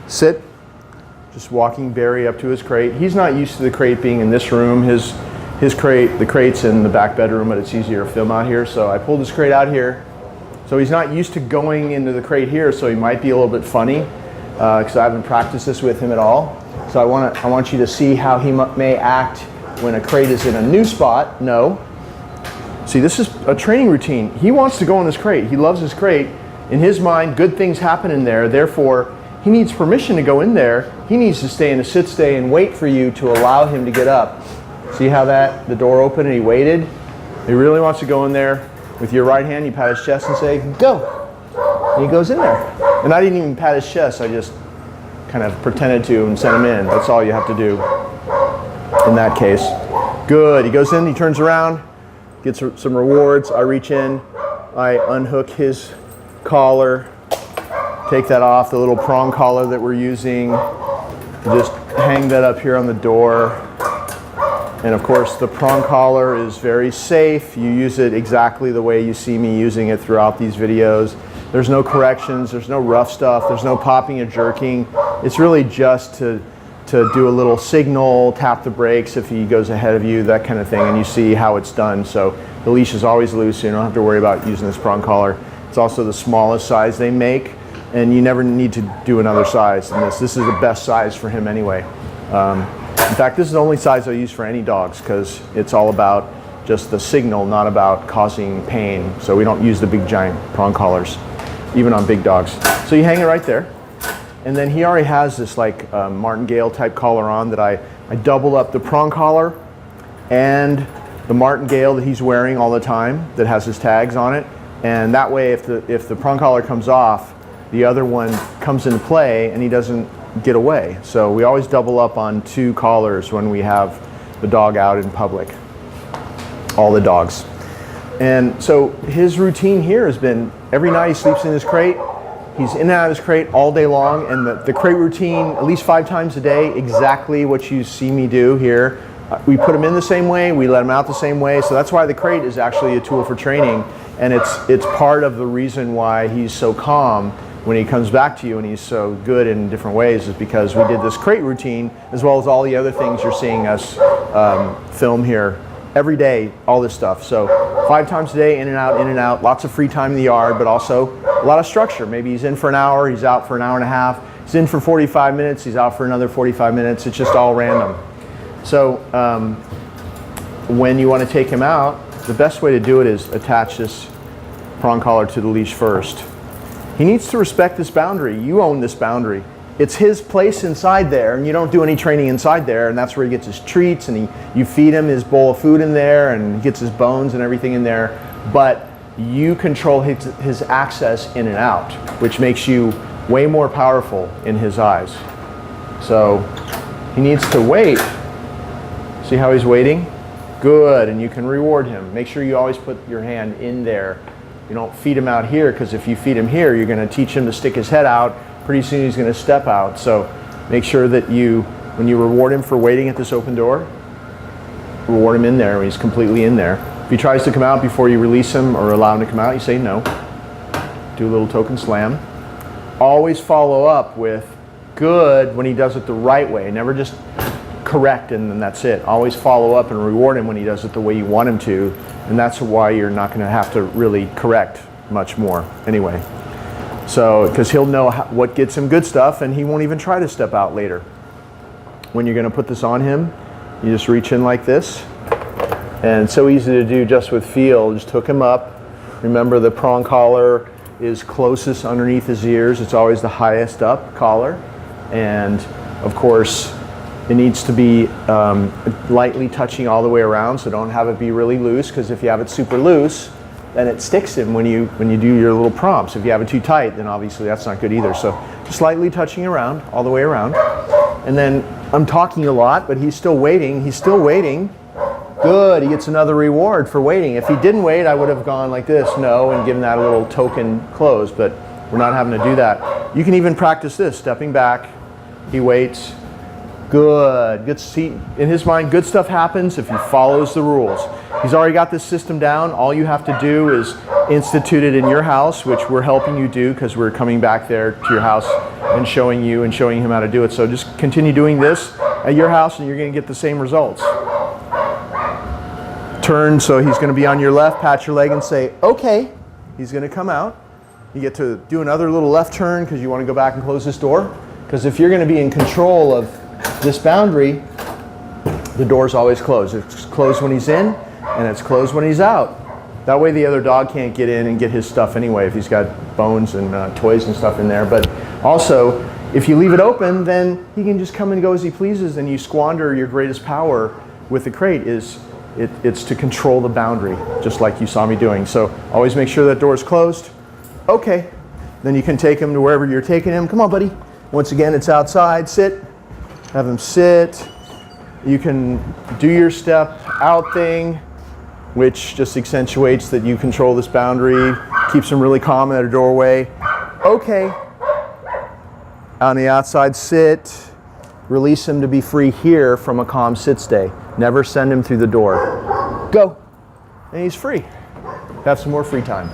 Sit. Just walking Barry up to his crate. He's not used to the crate being in this room. His crate, the crate's in the back bedroom, but it's easier to film out here. So I pulled his crate out here. So he's not used to going into the crate here, so he might be a little bit funny because I haven't practiced this with him at all. So I want you to see how he may act when a crate is in a new spot. No. See, this is a training routine. He wants to go in this crate. He loves his crate. In his mind, good things happen in there. Therefore, he needs permission to go in there. He needs to stay in a sit stay and wait for you to allow him to get up. See how the door opened and he waited? He really wants to go in there. With your right hand, you pat his chest and say, go. And he goes in there. And I didn't even pat his chest. I just kind of pretended to and sent him in. That's all you have to do in that case. Good. He goes in, he turns around, gets some rewards. I reach in, I unhook his collar, take that off, the little prong collar that we're using. Just hang that up here on the door. And of course, the prong collar is very safe. You use it exactly the way you see me using it throughout these videos. There's no corrections, there's no rough stuff, there's no popping or jerking. It's really just to do a little signal, tap the brakes if he goes ahead of you, that kind of thing, and you see how it's done. So the leash is always loose, so you don't have to worry about using this prong collar. It's also the smallest size they make, and you never need to do another size than this. This is the best size for him anyway. In fact, this is the only size I use for any dogs because it's all about just the signal, not about causing pain. So we don't use the big giant prong collars, even on big dogs. So you hang it right there. And then he already has this like martingale type collar on that I double up the prong collar and the martingale that he's wearing all the time that has his tags on it. And that way if the prong collar comes off, the other one comes into play and he doesn't get away. So we always double up on 2 collars when we have the dog out in public. All the dogs. And so his routine here has been every night he sleeps in his crate. He's in and out of his crate all day long, and the crate routine, at least 5 times a day, exactly what you see me do here. We put him in the same way, we let him out the same way, so that's why the crate is actually a tool for training, and it's part of the reason why he's so calm when he comes back to you and he's so good in different ways is because we did this crate routine as well as all the other things you're seeing us film here. Every day, all this stuff. So 5 times a day, in and out, lots of free time in the yard, but also a lot of structure. Maybe he's in for an hour, he's out for an hour and a half, he's in for 45 minutes, he's out for another 45 minutes. It's just all random. So when you want to take him out, the best way to do it is attach this prong collar to the leash first. He needs to respect this boundary. You own this boundary. It's his place inside there, and you don't do any training inside there, and that's where he gets his treats, and you feed him his bowl of food in there, and he gets his bones and everything in there, but you control his access in and out, which makes you way more powerful in his eyes. So he needs to wait. See how he's waiting? Good, and you can reward him. Make sure you always put your hand in there. You don't feed him out here, because if you feed him here, you're going to teach him to stick his head out. Pretty soon he's going to step out. So make sure that when you reward him for waiting at this open door, reward him in there when he's completely in there. If he tries to come out before you release him or allow him to come out, you say no. Do a little token slam. Always follow up with good when he does it the right way. Never just correct and then that's it. Always follow up and reward him when he does it the way you want him to. And that's why you're not going to have to really correct much more anyway. So, because he'll know what gets him good stuff and he won't even try to step out later. When you're going to put this on him, you just reach in like this. And it's so easy to do just with feel. Just hook him up. Remember the prong collar is closest underneath his ears. It's always the highest up collar. And of course, it needs to be lightly touching all the way around, so don't have it be really loose, because if you have it super loose, then it sticks him when you do your little prompts. If you have it too tight, then obviously that's not good either. So just lightly touching around, all the way around. And then I'm talking a lot, but he's still waiting. He's still waiting. Good, he gets another reward for waiting. If he didn't wait, I would have gone like this, no, and given that a little token close, but we're not having to do that. You can even practice this, stepping back, he waits. Good, see, in his mind, good stuff happens if he follows the rules. He's already got this system down. All you have to do is institute it in your house, which we're helping you do because we're coming back there to your house and showing him how to do it. So just continue doing this at your house and you're going to get the same results. Turn, so he's going to be on your left, pat your leg and say, okay. He's going to come out. You get to do another little left turn because you want to go back and close this door. Because if you're going to be in control of this boundary, the door's always closed. It's closed when he's in and it's closed when he's out. That way the other dog can't get in and get his stuff anyway if he's got bones and toys and stuff in there. But also, if you leave it open, then he can just come and go as he pleases and you squander your greatest power with the crate. It's to control the boundary, just like you saw me doing. So always make sure that door is closed. Okay. Then you can take him to wherever you're taking him. Come on, buddy. Once again, it's outside. Sit. Have him sit. You can do your step out thing, which just accentuates that you control this boundary, keeps him really calm at a doorway. Okay. On the outside, sit. Release him to be free here from a calm sit stay. Never send him through the door. Go. And he's free. Have some more free time.